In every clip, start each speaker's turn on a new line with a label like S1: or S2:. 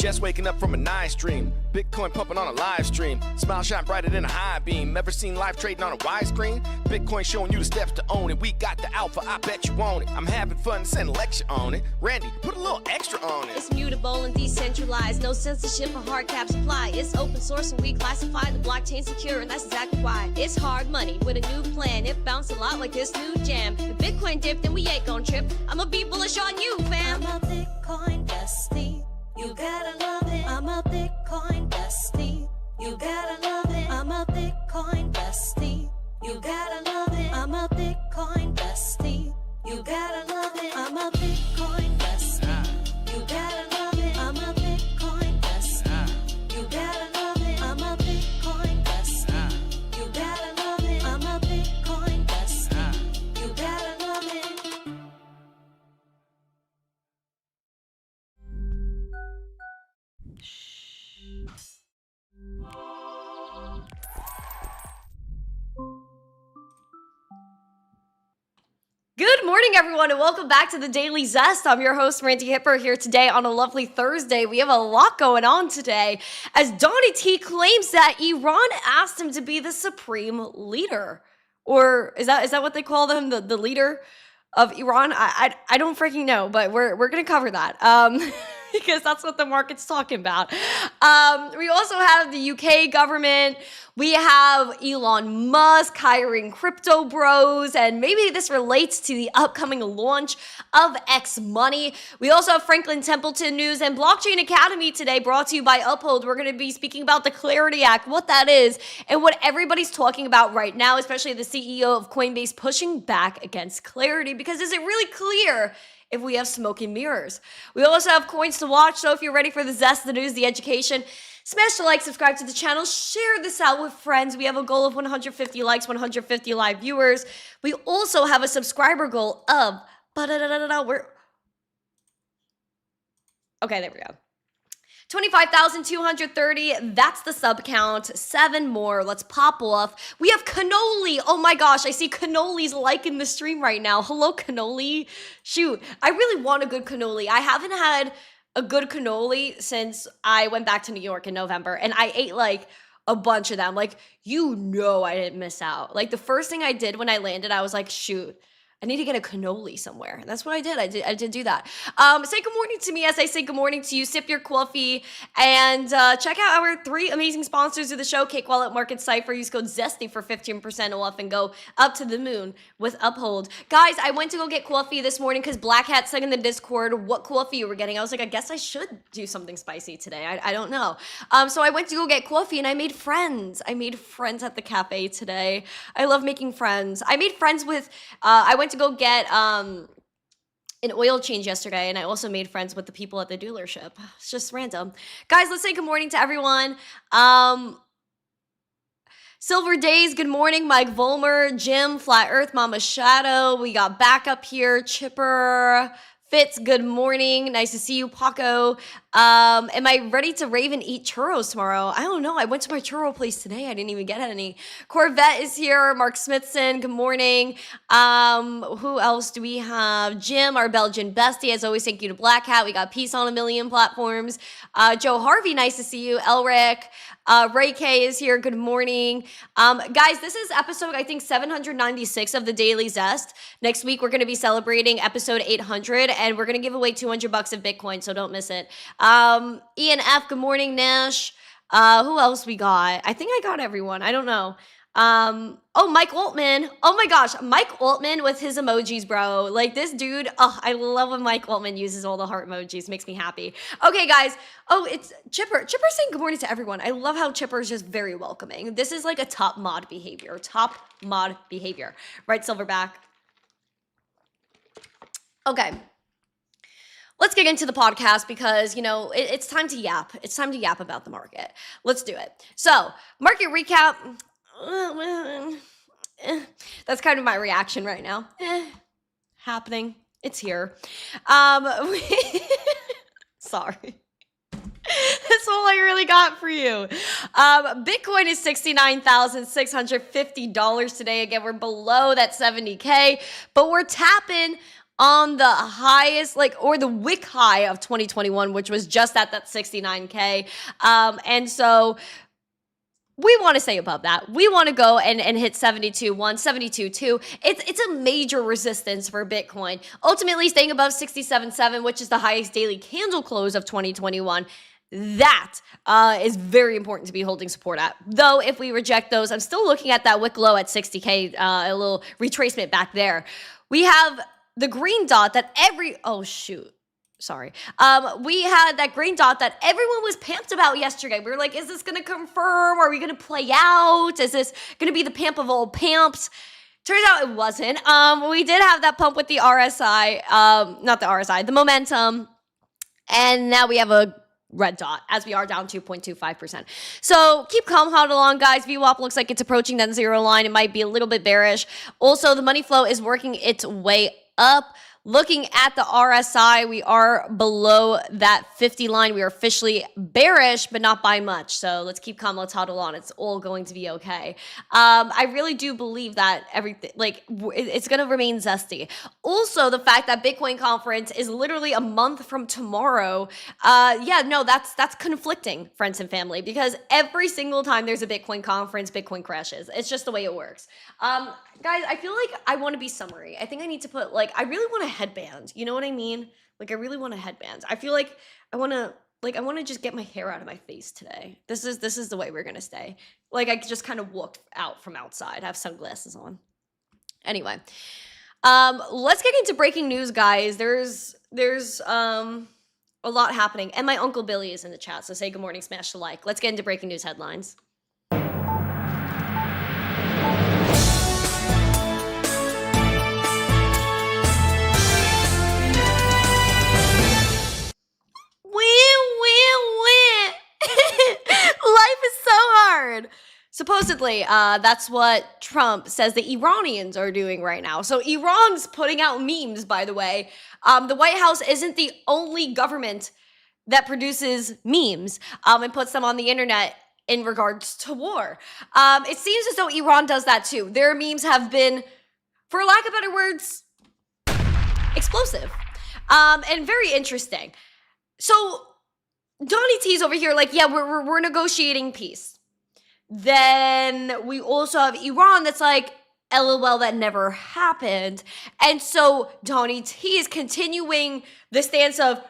S1: just waking up from a nice dream. Bitcoin pumping on a live stream. Smile shine brighter than a high beam. Ever seen live trading on a widescreen? Bitcoin showing you the steps to own it. We got the alpha, I bet you want it. I'm having fun, send a lecture on it. Randy, put a little extra on it.
S2: It's mutable and decentralized. No censorship or hard caps apply. It's open source and we classify the blockchain secure, and that's exactly why. It's hard money with a new plan. It bounced a lot like this new jam. If Bitcoin dipped, then we ain't gon' trip. I'ma be bullish on you, fam.
S3: I'm a Bitcoin bestie. You gotta love it. I'm a Bitcoin bestie. You gotta love it. I'm a Bitcoin bestie. You gotta love it. I'm a Bitcoin bestie. You gotta love it. I'm a Bitcoin bestie. You gotta love it. I'm a Bitcoin bestie. You gotta love it. I'm a Bitcoin bestie. You gotta love it. I'm a Bitcoin bestie. You gotta love it.
S2: Good morning, everyone, and welcome back to the Daily Zest. I'm your host, Randi Hipper, here today on a lovely Thursday. We have a lot going on today, as Donnie T claims that Iran asked him to be the supreme leader. Or is that what they call them, the leader of Iran? I don't freaking know, but we're going to cover that. Because that's what the market's talking about. We also have the UK government. We have Elon Musk hiring crypto bros, and maybe this relates to the upcoming launch of X Money. We also have Franklin Templeton news and Blockchain Academy today, brought to you by Uphold. We're going to be speaking about the Clarity Act, what that is, and what everybody's talking about right now, especially the CEO of Coinbase pushing back against Clarity, because is it really clear if we have smoke and mirrors? We also have coins to watch, so if you're ready for the zest, the news, the education, smash the like, subscribe to the channel, share this out with friends. We have a goal of 150 likes, 150 live viewers. We also have a subscriber goal of, okay, there we go. 25,230, that's the sub count. 7 more, let's pop off. We have cannoli. Oh my gosh, I see cannoli's liking the stream right now. Hello, cannoli. Shoot, I really want a good cannoli. I haven't had a good cannoli since I went back to New York in November, and I ate like a bunch of them. Like, you know, I didn't miss out. Like, the first thing I did when I landed, I was like, shoot, I need to get a cannoli somewhere. And that's what I did. I did do that. Say good morning to me as I say good morning to you. Sip your coffee and check out our 3 amazing sponsors of the show: Cake Wallet, Market, Cipher. Use code ZESTY for 15% off and go up to the moon with Uphold. Guys, I went to go get coffee this morning because Black Hat said in the Discord what coffee you were getting. I was like, I guess I should do something spicy today. I don't know. So I went to go get coffee and I made friends. I made friends at the cafe today. I love making friends. I made friends with, I went to go get an oil change yesterday, and I also made friends with the people at the dealership. It's just random. Guys, let's say good morning to everyone. Silver Days, good morning. Mike Volmer, Jim, Flat Earth, Mama Shadow. We got backup here. Chipper, Fitz, good morning. Nice to see you, Paco. Am I ready to rave and eat churros tomorrow? I don't know. I went to my churro place today. I didn't even get any. Corvette is here. Mark Smithson, good morning. Who else do we have? Jim, our Belgian bestie. As always, thank you to Black Hat. We got Peace on a million platforms. Joe Harvey, nice to see you. Elric. Ray K is here. Good morning. Guys, this is episode, I think, 796 of the Daily Zest. Next week, we're going to be celebrating episode 800, and we're going to give away $200 of Bitcoin, so don't miss it. Ian F, good morning. Nash. Who else we got? I think I got everyone. I don't know. Oh, Mike Altman. Oh my gosh, Mike Altman with his emojis, bro. Like, this dude, oh, I love when Mike Altman uses all the heart emojis. Makes me happy. Okay, guys. Oh, it's Chipper. Chipper's saying good morning to everyone. I love how Chipper is just very welcoming. This is like a top mod behavior. Top mod behavior. Right, Silverback? Okay. Let's get into the podcast because, you know, it's time to yap. It's time to yap about the market. Let's do it. So, market recap. That's kind of my reaction right now. Happening. It's here. Sorry. That's all I really got for you. Bitcoin is $69,650 today. Again, we're below that 70K, but we're tapping on the highest, like, or the wick high of 2021, which was just at that 69K. And so we want to stay above that. We want to go and hit 72.1, 72.2. It's a major resistance for Bitcoin. Ultimately, staying above 67.7, which is the highest daily candle close of 2021. That is very important to be holding support at. Though, if we reject those, I'm still looking at that wick low at 60K, a little retracement back there. We have the green dot that we had that green dot that everyone was pumped about yesterday. We were like, is this going to confirm? Are we going to play out? Is this going to be the pump of all pumps? Turns out it wasn't. We did have that pump with the RSI, not the RSI, the momentum. And now we have a red dot as we are down 2.25%. So keep calm, huddle along, guys. VWAP looks like it's approaching that zero line. It might be a little bit bearish. Also, the money flow is working its way up. Looking at the RSI, we are below that 50 line. We are officially bearish, but not by much. So let's keep calm. Let's huddle on. It's all going to be okay. I really do believe that everything, like, it's going to remain zesty. Also, the fact that Bitcoin conference is literally a month from tomorrow. That's conflicting, friends and family, because every single time there's a Bitcoin conference, Bitcoin crashes. It's just the way it works. Guys, I feel like I want to be summary. I think I need to put, like, I really want a headband. You know what I mean? Like, I really want a headband. I feel like I want to just get my hair out of my face today. This is the way we're going to stay. Like, I just kind of walk out from outside. I have sunglasses on. Anyway, let's get into breaking news, guys. There's a lot happening. And my Uncle Billy is in the chat, so say good morning, smash the like. Let's get into breaking news headlines. Life is so hard. Supposedly, that's what Trump says the Iranians are doing right now. So Iran's putting out memes, by the way. The White House isn't the only government that produces memes and puts them on the internet in regards to war. It seems as though Iran does that too. Their memes have been, for lack of better words, explosive and very interesting. So Donnie T's over here like, yeah, we're negotiating peace. Then we also have Iran that's like, LOL, that never happened. And so Donnie T is continuing the stance of,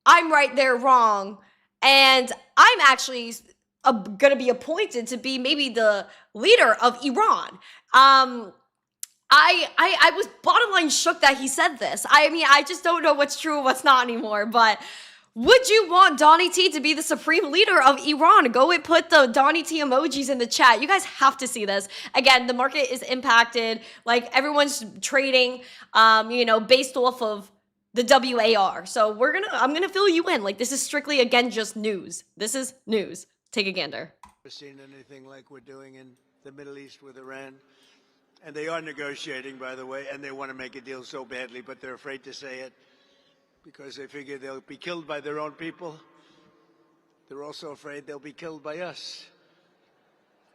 S2: I'm right, they're wrong. And I'm actually going to be appointed to be maybe the leader of Iran. I was bottom line shook that he said this. I mean, I just don't know what's true and what's not anymore, but would you want Donnie T to be the supreme leader of Iran? Go and put the Donnie T emojis in the chat. You guys have to see this. Again, the market is impacted. Like, everyone's trading, based off of the WAR. So I'm gonna fill you in. Like, this is strictly, again, just news. This is news. Take a gander.
S4: Never seen anything like we're doing in the Middle East with Iran. And they are negotiating, by the way, and they want to make a deal so badly, but they're afraid to say it, because they figure they'll be killed by their own people. They're also afraid they'll be killed by us.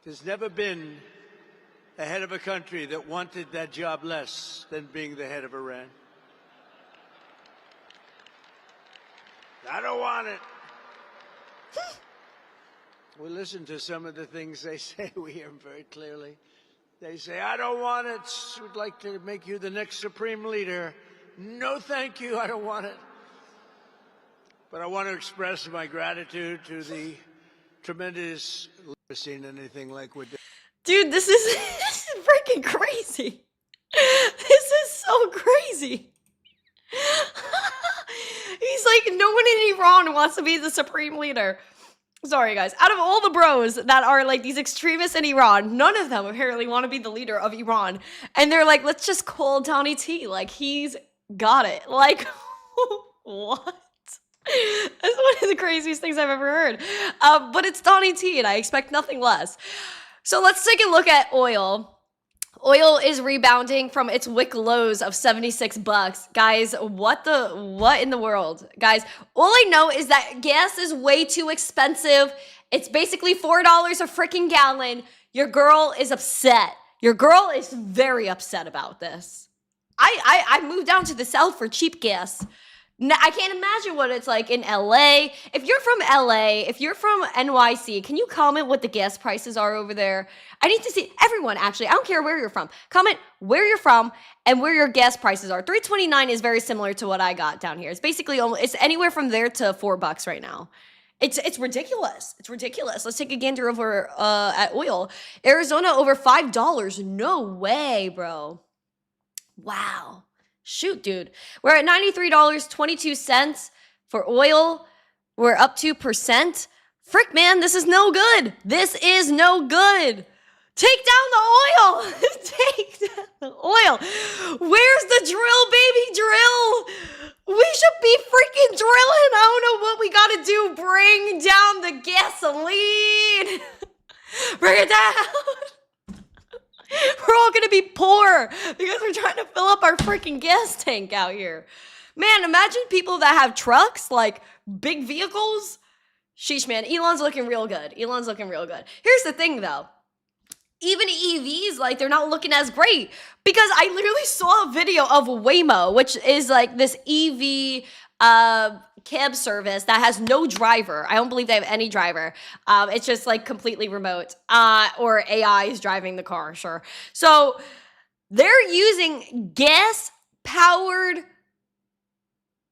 S4: There's never been a head of a country that wanted that job less than being the head of Iran. I don't want it. We listen to some of the things they say. We hear them very clearly. They say, I don't want it. We'd like to make you the next supreme leader. No, thank you. I don't want it. But I want to express my gratitude to the tremendous. Never seen anything like we're doing.
S2: Dude, this is freaking crazy. This is so crazy. He's like, no one in Iran wants to be the supreme leader. Sorry, guys. Out of all the bros that are like these extremists in Iran, none of them apparently want to be the leader of Iran. And they're like, let's just call Donnie T. Like, he's got it. Like, what? That's one of the craziest things I've ever heard. But it's Donnie T, and I expect nothing less. So let's take a look at oil. Oil is rebounding from its wick lows of $76. Guys, what in the world? Guys, all I know is that gas is way too expensive. It's basically $4 a freaking gallon. Your girl is upset. Your girl is very upset about this. I moved down to the south for cheap gas. I can't imagine what it's like in LA. If you're from LA, if you're from NYC, can you comment what the gas prices are over there? I need to see everyone, actually. I don't care where you're from. Comment where you're from and where your gas prices are. $3.29 is very similar to what I got down here. It's basically it's anywhere from there to $4 right now. It's ridiculous. It's ridiculous. Let's take a gander over at oil. Arizona over $5. No way, bro. Wow. Shoot, dude. We're at $93.22 for oil. We're up 2%. Frick, man, this is no good. This is no good. Take down the oil. Take down the oil. Where's the drill, baby? Drill. We should be freaking drilling. I don't know what we got to do. Bring down the gasoline. Bring it down. We're all gonna be poor because we're trying to fill up our freaking gas tank out here. Man, imagine people that have trucks, like big vehicles. Sheesh, man, Elon's looking real good. Elon's looking real good. Here's the thing, though. Even EVs, like, they're not looking as great because I literally saw a video of Waymo, which is like this EV cab service that has no driver. I don't believe they have any driver. It's just like completely remote, or AI is driving the car, sure. So they're using gas-powered,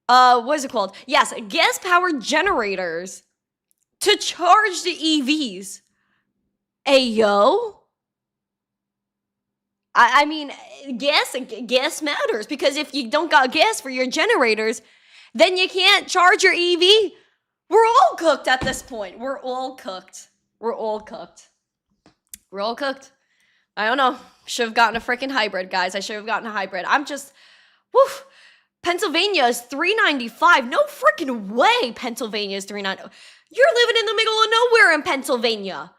S2: what is it called? Yes, gas-powered generators to charge the EVs. Ayo. I mean, gas matters because if you don't got gas for your generators, then you can't charge your EV. We're all cooked at this point. We're all cooked. We're all cooked. We're all cooked. I don't know. Should have gotten a freaking hybrid, guys. I should have gotten a hybrid. I'm just, woof. Pennsylvania is $3.95. No freaking way Pennsylvania is $3.95. You're living in the middle of nowhere in Pennsylvania.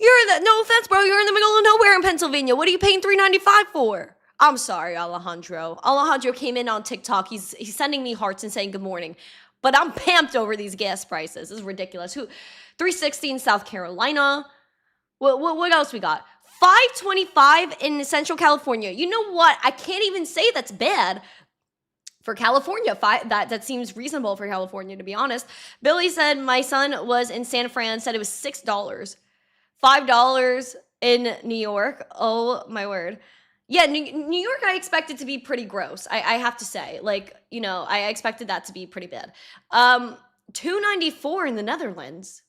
S2: You're in the, no offense, bro. You're in the middle of nowhere in Pennsylvania. What are you paying $3.95 for? I'm sorry, Alejandro. Alejandro came in on TikTok. He's sending me hearts and saying good morning. But I'm pamped over these gas prices. This is ridiculous. 360 in South Carolina. What else we got? 525 in Central California. You know what? I can't even say that's bad for California. That seems reasonable for California, to be honest. Billy said my son was in San Fran, said it was $6. $5 in New York. Oh, my word. Yeah, New York, I expected to be pretty gross. I have to say. Like, you know, I expected that to be pretty bad. $2.94 in the Netherlands.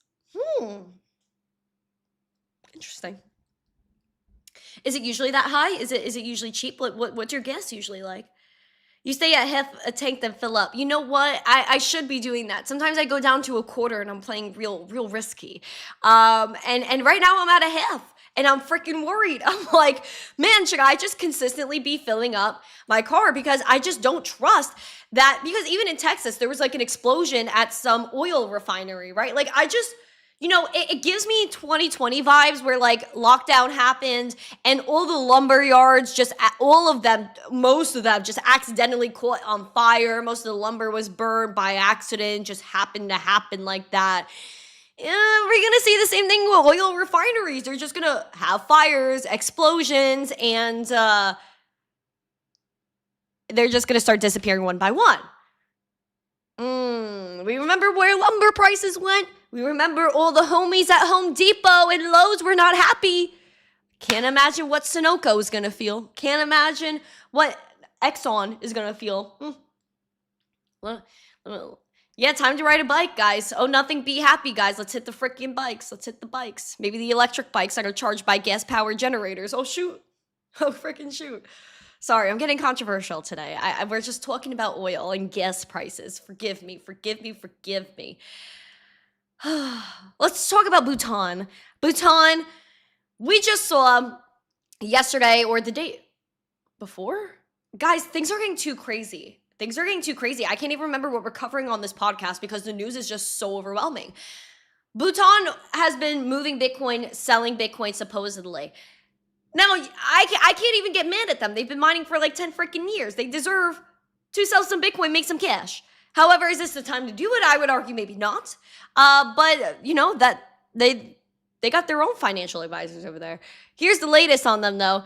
S2: Interesting. Is it usually that high? Is it usually cheap? What's your gas usually like? You stay at half a tank, then fill up. You know what? I should be doing that. Sometimes I go down to a quarter and I'm playing real risky. And right now I'm at a half. And I'm freaking worried. I'm like, man, should I just consistently be filling up my car? Because I just don't trust that. Because even in Texas, there was like an explosion at some oil refinery, right? Like I just, you know, it gives me 2020 vibes where like lockdown happened and all the lumber yards, just all of them, most of them just accidentally caught on fire. Most of the lumber was burned by accident, just happened to happen like that. We're gonna see the same thing with oil refineries. They're just gonna have fires, explosions, and they're just gonna start disappearing one by one. We remember where lumber prices went. We remember all the homies at Home Depot and Lowe's were not happy. Can't imagine what Sunoco is gonna feel. Can't imagine what Exxon is gonna feel. Yeah, time to ride a bike, guys. Oh, nothing, be happy, guys. Let's hit the freaking bikes. Let's hit the bikes. Maybe the electric bikes that are charged by gas-powered generators. Oh, shoot. Oh, freaking shoot. Sorry, I'm getting controversial today. We're just talking about oil and gas prices. Forgive me, forgive me, forgive me. Let's talk about Bhutan. Bhutan, we just saw yesterday or the day before. Guys, things are getting too crazy. Things are getting too crazy. I can't even remember what we're covering on this podcast because the news is just so overwhelming. Bhutan has been moving Bitcoin, selling Bitcoin supposedly. Now, I can't even get mad at them. They've been mining for like 10 freaking years. They deserve to sell some Bitcoin, make some cash. However, is this the time to do it? I would argue maybe not. But, you know, that they got their own financial advisors over there. Here's the latest on them, though.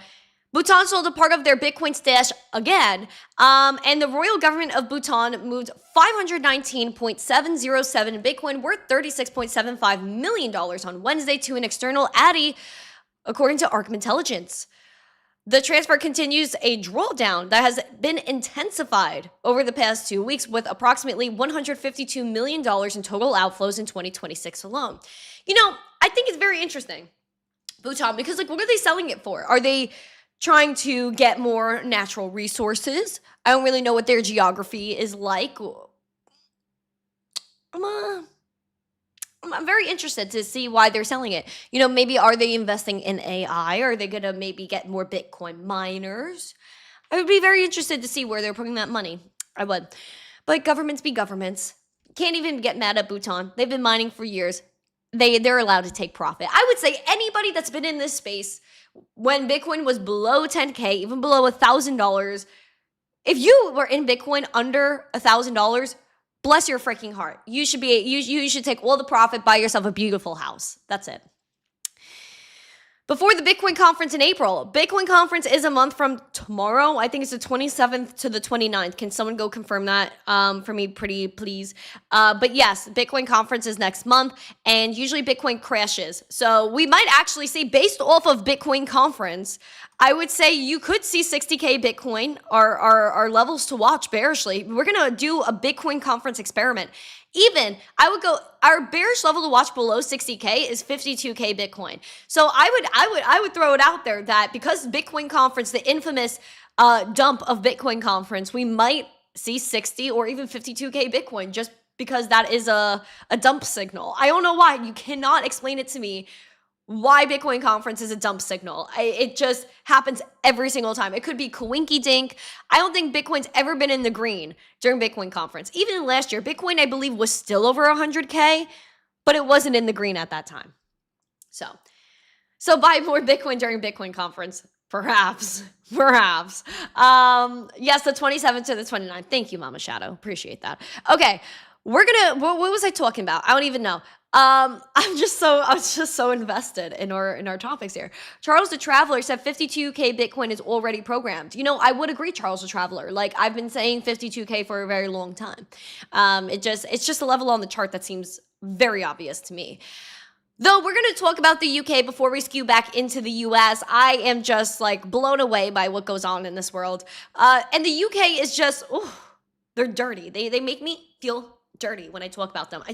S2: Bhutan sold a part of their Bitcoin stash again, and the royal government of Bhutan moved 519.707 Bitcoin worth $36.75 million on Wednesday to an external addy, according to Arkham Intelligence. The transfer continues a drawdown that has been intensified over the past 2 weeks, with approximately $152 million in total outflows in 2026 alone. You know, I think it's very interesting, Bhutan, because like, what are they selling it for? Are they trying to get more natural resources? I don't really know what their geography is like. I'm very interested to see why they're selling it. You know, maybe are they investing in AI? Are they going to maybe get more Bitcoin miners? I would be very interested to see where they're putting that money. I would. But governments be governments. Can't even get mad at Bhutan. They've been mining for years. They're allowed to take profit. I would say anybody that's been in this space when Bitcoin was below 10K, even below $1,000, if you were in Bitcoin under $1,000, bless your freaking heart. You should take all the profit, buy yourself a beautiful house. That's it. Before the Bitcoin conference in April, Bitcoin conference is a month from tomorrow. I think it's the 27th to the 29th. Can someone go confirm that for me, pretty please? But yes, Bitcoin conference is next month, and usually Bitcoin crashes. So we might actually see, based off of Bitcoin conference, I would say you could see 60K Bitcoin, our levels to watch bearishly. We're going to do a Bitcoin conference experiment. Even, I would go, our bearish level to watch below 60K is 52K Bitcoin. So I would throw it out there that because Bitcoin conference, the infamous dump of Bitcoin conference, we might see 60 or even 52K Bitcoin just because that is a dump signal. I don't know why. You cannot explain it to me why Bitcoin conference is a dump signal. It just happens every single time. It could be coinky dink. I don't think Bitcoin's ever been in the green during Bitcoin conference. Even last year, Bitcoin, I believe, was still over 100K, but it wasn't in the green at that time. So buy more Bitcoin during Bitcoin conference. Perhaps. Yes, the 27th to the 29th. Thank you, Mama Shadow. Appreciate that. Okay, what was I talking about? I don't even know. I was just so invested in our topics here. Charles the Traveler said 52K Bitcoin is already programmed. You know, I would agree, Charles the Traveler. Like, I've been saying 52K for a very long time. It's just a level on the chart that seems very obvious to me. Though we're going to talk about the UK before we skew back into the US. I am just like blown away by what goes on in this world. And the UK is just, they're dirty. They make me feel dirty when I talk about them. I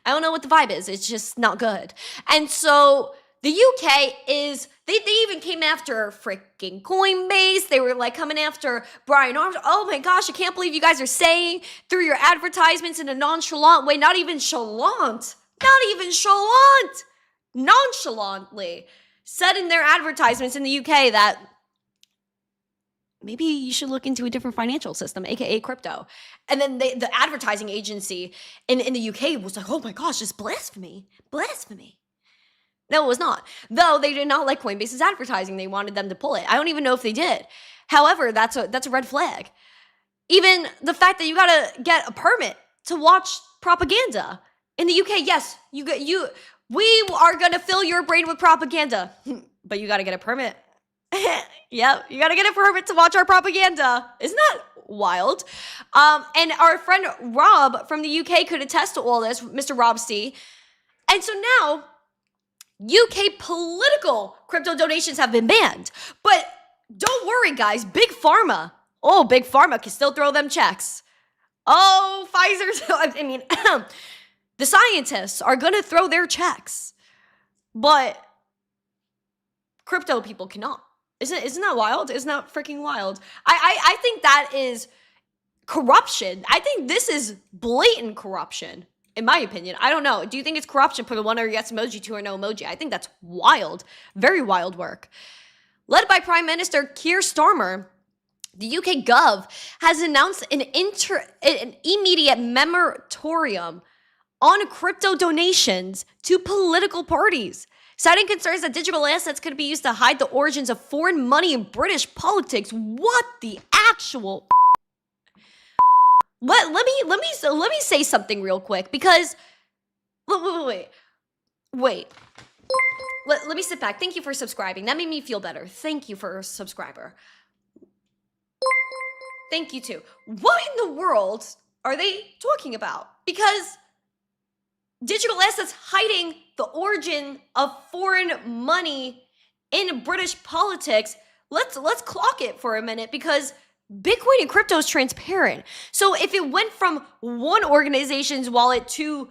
S2: don't know what the vibe is. It's just not good. And so the UK is, they even came after freaking Coinbase. They were like coming after Brian Armstrong. Oh my gosh, I can't believe you guys are saying through your advertisements in a nonchalant way, nonchalantly said in their advertisements in the UK that maybe you should look into a different financial system, aka crypto. And then the advertising agency in the UK was like, oh my gosh, it's blasphemy. No, it was not. Though they did not like Coinbase's advertising. They wanted them to pull it. I don't even know if they did. However, that's a red flag. Even the fact that you gotta get a permit to watch propaganda. In the UK, yes, we are gonna fill your brain with propaganda. But you gotta get a permit. Yep, you gotta get a permit to watch our propaganda. Isn't that wild? And our friend Rob from the UK could attest to all this, Mr. Rob C. And so now, UK political crypto donations have been banned. But don't worry, guys, Big Pharma can still throw them checks. Oh, Pfizer's, the scientists are gonna throw their checks. But crypto people cannot. Isn't that wild? Isn't that freaking wild? I think that is corruption. I think this is blatant corruption, in my opinion. I don't know. Do you think it's corruption? Put a one or yes emoji, two or no emoji. I think that's wild. Very wild work. Led by Prime Minister Keir Starmer, the UK Gov has announced an immediate moratorium on crypto donations to political parties, citing concerns that digital assets could be used to hide the origins of foreign money in British politics. What the actual? Let me say something real quick, because wait. let me sit back. Thank you for subscribing. That made me feel better. Thank you for a subscriber. Thank you too. What in the world are they talking about? Because digital assets hiding the origin of foreign money in British politics. Let's clock it for a minute, because Bitcoin and crypto is transparent. So if it went from one organization's wallet to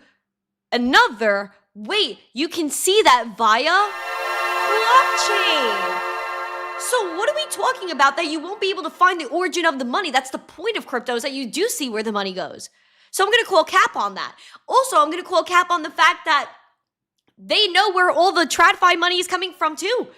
S2: another, wait, you can see that via blockchain. So what are we talking about that you won't be able to find the origin of the money? That's the point of crypto, is that you do see where the money goes. So I'm going to call cap on that. Also, I'm going to call cap on the fact that they know where all the TradFi money is coming from too.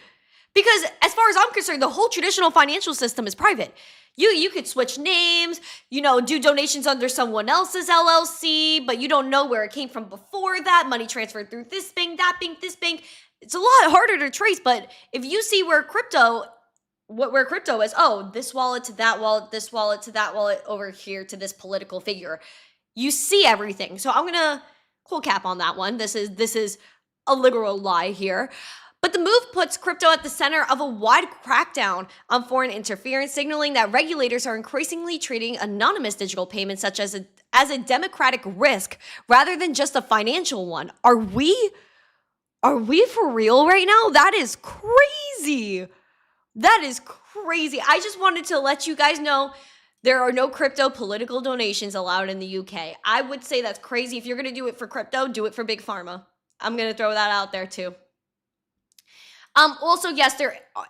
S2: Because as far as I'm concerned, the whole traditional financial system is private. You could switch names, do donations under someone else's LLC, but you don't know where it came from before that. Money transferred through this bank, that bank, this bank. It's a lot harder to trace, but if you see where crypto is, this wallet to that wallet, this wallet to that wallet, over here to this political figure, you see everything. So I'm going to call cap on that one. This is a literal lie here. But the move puts crypto at the center of a wide crackdown on foreign interference, signaling that regulators are increasingly treating anonymous digital payments such as a democratic risk rather than just a financial one. Are we for real right now? That is crazy. That is crazy. I just wanted to let you guys know there are no crypto political donations allowed in the UK. I would say that's crazy. If you're going to do it for crypto, do it for Big Pharma. I'm going to throw that out there too. Also, yes,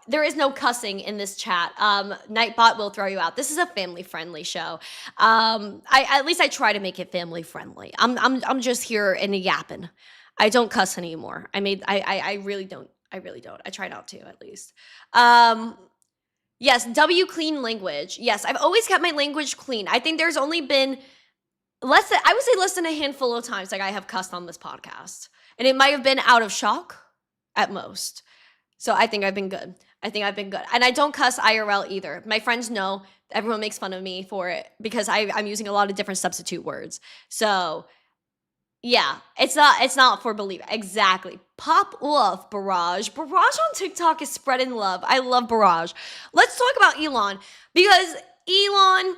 S2: there is no cussing in this chat. Nightbot will throw you out. This is a family-friendly show. At least I try to make it family-friendly. I'm just here in a yapping. I don't cuss anymore. I really don't. I try not to, at least. Yes, clean language. Yes, I've always kept my language clean. I think there's only been less than a handful of times like I have cussed on this podcast. And it might have been out of shock at most. So I think I've been good. And I don't cuss IRL either. My friends know. Everyone makes fun of me for it because I'm using a lot of different substitute words. So yeah, it's not for belief. Exactly. Pop off, Barrage. Barrage on TikTok is spreading love. I love Barrage. Let's talk about Elon, because Elon,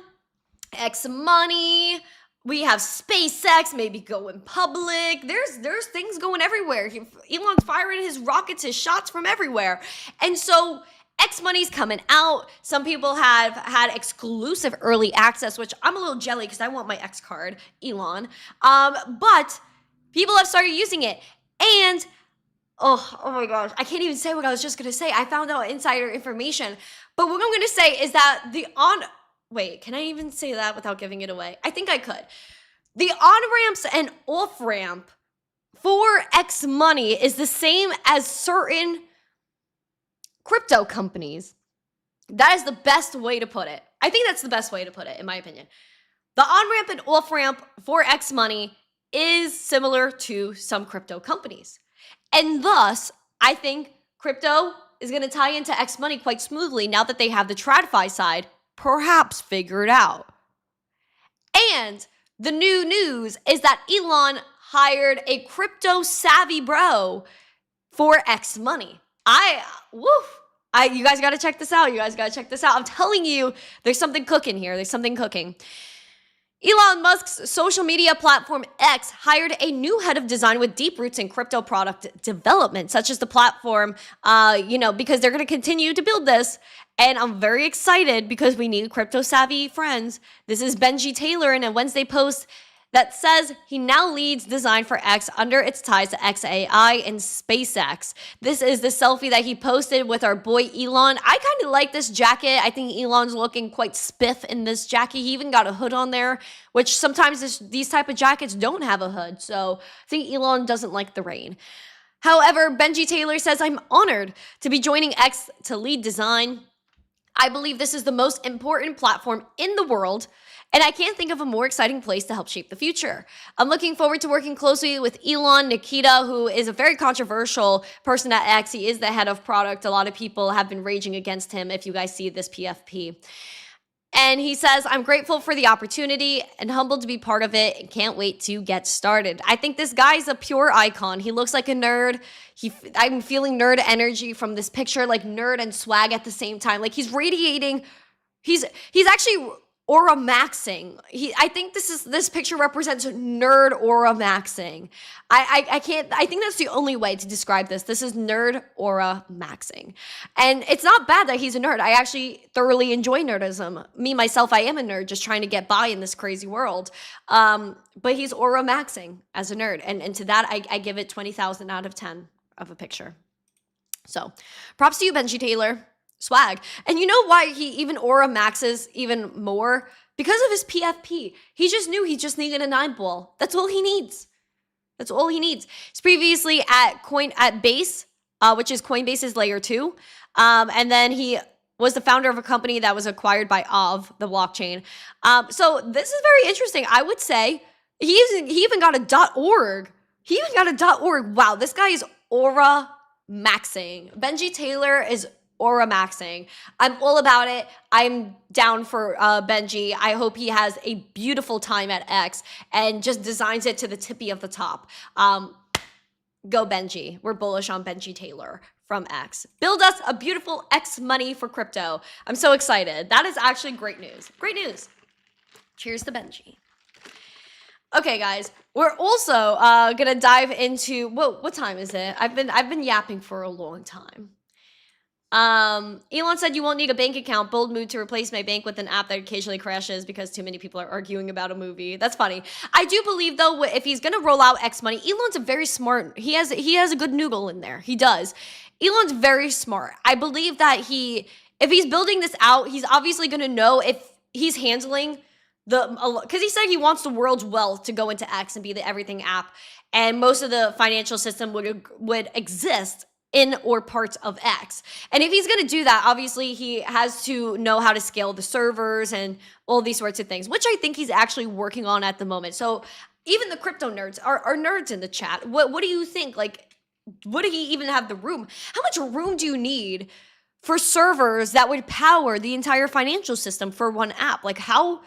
S2: X money, we have SpaceX maybe going public. There's things going everywhere. Elon's firing his rockets, his shots from everywhere. And so X money's coming out. Some people have had exclusive early access, which I'm a little jelly because I want my X card, Elon. But people have started using it. And oh my gosh, I can't even say what I was just going to say. I found out insider information. But what I'm going to say is that wait, can I even say that without giving it away? I think I could. The on-ramps and off-ramp for X money is the same as certain crypto companies. That is the best way to put it. I think that's the best way to put it, in my opinion. The on-ramp and off-ramp for X money is similar to some crypto companies. And thus, I think crypto is going to tie into X money quite smoothly now that they have the TradFi side perhaps figured out. And the new news is that Elon hired a crypto savvy bro for X money. You guys got to check this out. I'm telling you, there's something cooking here. Elon Musk's social media platform X hired a new head of design with deep roots in crypto product development, such as the platform, because they're going to continue to build this. And I'm very excited because we need crypto savvy friends. This is Benji Taylor in a Wednesday post that says he now leads design for X under its ties to XAI and SpaceX. This is the selfie that he posted with our boy Elon. I kind of like this jacket. I think Elon's looking quite spiff in this jacket. He even got a hood on there, which sometimes these type of jackets don't have a hood. So I think Elon doesn't like the rain. However, Benji Taylor says, I'm honored to be joining X to lead design. I believe this is the most important platform in the world, and I can't think of a more exciting place to help shape the future. I'm looking forward to working closely with Elon Nikita, who is a very controversial person at X. He is the head of product. A lot of people have been raging against him if you guys see this PFP. And he says, I'm grateful for the opportunity and humbled to be part of it and can't wait to get started. I think this guy's a pure icon. He looks like a nerd. I'm feeling nerd energy from this picture, like nerd and swag at the same time. Like he's radiating. He's actually aura maxing. I think this picture represents nerd aura maxing. I think that's the only way to describe this. This is nerd aura maxing. And it's not bad that he's a nerd. I actually thoroughly enjoy nerdism. Me, myself, I am a nerd just trying to get by in this crazy world. But he's aura maxing as a nerd. And to that, I give it 20,000 out of 10 of a picture. So props to you, Benji Taylor. Swag. And you know why he even aura maxes even more? Because of his PFP. He just knew he just needed a 9 ball. That's all he needs. That's all he needs. He's previously at Base, which is Coinbase's layer 2. And then he was the founder of a company that was acquired by Aave, the blockchain. So this is very interesting. I would say he even got a .org. He even got a .org. Wow, this guy is aura maxing. Benji Taylor is aura maxing. I'm all about it. I'm down for Benji. I hope he has a beautiful time at X and just designs it to the tippy of the top. Go Benji. We're bullish on Benji Taylor from X. Build us a beautiful X money for crypto. I'm so excited. That is actually great news. Great news. Cheers to Benji. Okay, guys, we're also gonna dive into what time is it? I've been yapping for a long time. Elon said you won't need a bank account. Bold move to replace my bank with an app that occasionally crashes because too many people are arguing about a movie. That's funny. I do believe though, if he's gonna roll out X money, Elon's a very smart. He has a good noodle in there. He does. Elon's very smart. I believe that if he's building this out, he's obviously gonna know if he's handling because he said he wants the world's wealth to go into X and be the everything app, and most of the financial system would exist in or parts of X. And if he's going to do that, obviously he has to know how to scale the servers and all these sorts of things, which I think he's actually working on at the moment. So even the crypto nerds are nerds in the chat. What do you think? Like, would he even have the room? How much room do you need for servers that would power the entire financial system for one app? Like how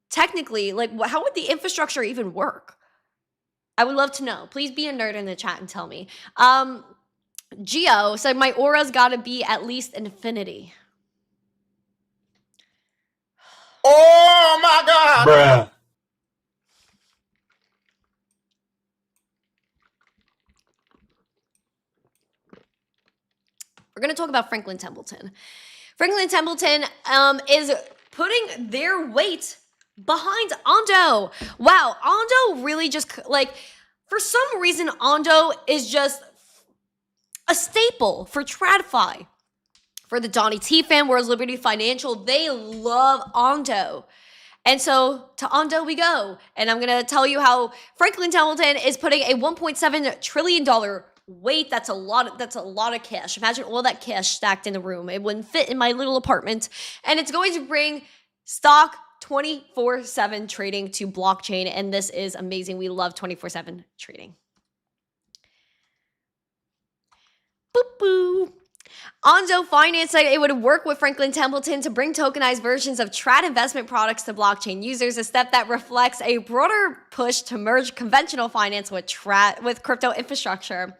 S2: technically, like how would the infrastructure even work? I would love to know. Please be a nerd in the chat and tell me. Geo said, my aura's got to be at least infinity.
S5: Oh my God.
S6: Bruh.
S2: We're going to talk about Franklin Templeton. Franklin Templeton is putting their weight behind Ondo. Wow, Ondo really just, like, for some reason, Ondo is just a staple for TradFi. For the Donnie T fan, World's Liberty Financial, they love Ondo. And so to Ondo we go. And I'm going to tell you how Franklin Templeton is putting a $1.7 trillion weight. That's a lot of cash. Imagine all that cash stacked in a room. It wouldn't fit in my little apartment. And it's going to bring stock 24/7 trading to blockchain. And this is amazing. We love 24/7 trading. Boop boo. Ondo Finance said it would work with Franklin Templeton to bring tokenized versions of trad investment products to blockchain users, a step that reflects a broader push to merge conventional finance with crypto infrastructure.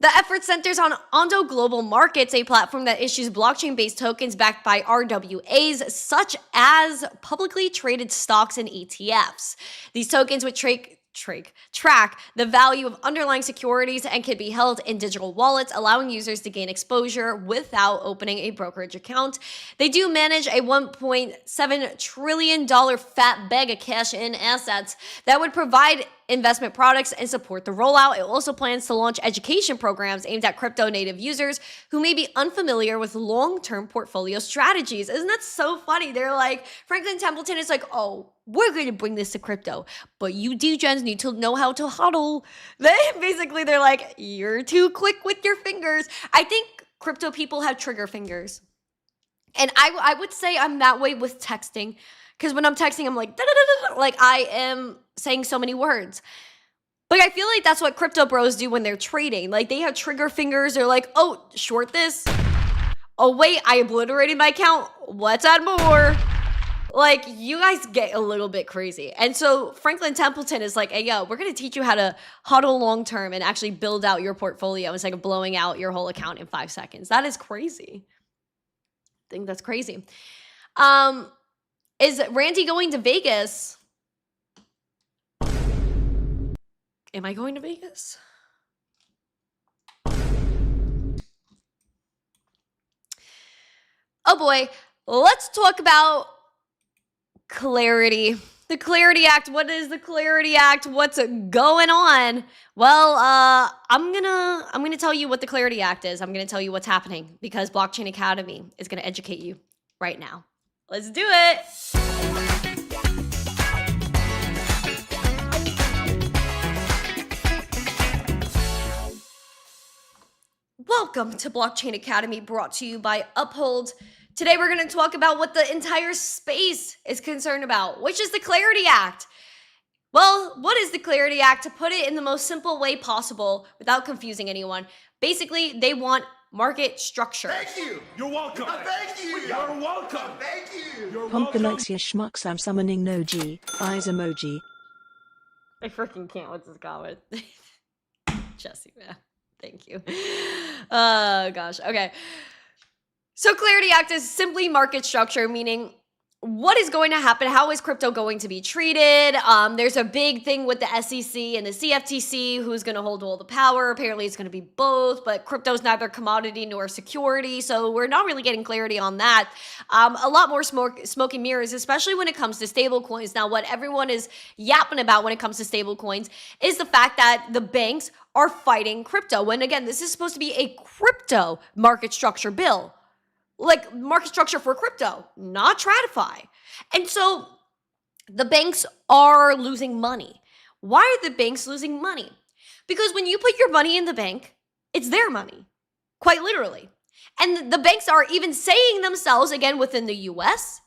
S2: The effort centers on Ondo Global Markets, a platform that issues blockchain-based tokens backed by RWAs, such as publicly traded stocks and ETFs. These tokens would track the value of underlying securities and can be held in digital wallets, allowing users to gain exposure without opening a brokerage account. They do manage a $1.7 trillion fat bag of cash-in assets that would provide investment products and support the rollout. It also plans to launch education programs aimed at crypto native users who may be unfamiliar with long-term portfolio strategies. Isn't that so funny? They're like, Franklin Templeton is like, oh, we're going to bring this to crypto, but you degens need to know how to hodl. They're like, you're too quick with your fingers. I think crypto people have trigger fingers. And I would say I'm that way with texting. Because when I'm texting, I'm like, like I am saying so many words. But I feel like that's what crypto bros do when they're trading. Like they have trigger fingers. They're like, oh, short this. Oh, wait, I obliterated my account. Let's add more. Like, you guys get a little bit crazy. And so Franklin Templeton is like, hey, yo, we're going to teach you how to huddle long term and actually build out your portfolio instead of blowing out your whole account in 5 seconds. That is crazy. I think that's crazy. Is Randi going to Vegas? Am I going to Vegas? Oh boy, let's talk about clarity. The Clarity Act. What is the Clarity Act? What's going on? Well, I'm gonna tell you what the Clarity Act is. I'm gonna tell you what's happening because Blockchain Academy is gonna educate you right now. Let's do it. Welcome to Blockchain Academy, brought to you by Uphold. Today we're going to talk about what the entire space is concerned about, which is the Clarity Act. Well, what is the Clarity Act? To put it in the most simple way possible without confusing anyone, basically they want market structure.
S5: Thank you.
S6: You're welcome.
S5: Thank you.
S6: You're welcome.
S5: Thank you.
S6: You're
S7: Pump the
S6: welcome.
S7: likes, your schmucks. I'm summoning Noji. Eyes emoji.
S2: I freaking can't with this comment. Jesse, man. Thank you. Oh, gosh. Okay. So Clarity Act is simply market structure, meaning what is going to happen? How is crypto going to be treated? There's a big thing with the SEC and the CFTC, who's going to hold all the power. Apparently it's going to be both, but crypto is neither commodity nor security, so we're not really getting clarity on that. A lot more smoke and mirrors, especially when it comes to stable coins. Now, what everyone is yapping about when it comes to stable coins is the fact that the banks are fighting crypto. When, again, this is supposed to be a crypto market structure bill. Like market structure for crypto, not TradFi. And so the banks are losing money. Why are the banks losing money? Because when you put your money in the bank, it's their money, quite literally. And the banks are even saying themselves, again, within the US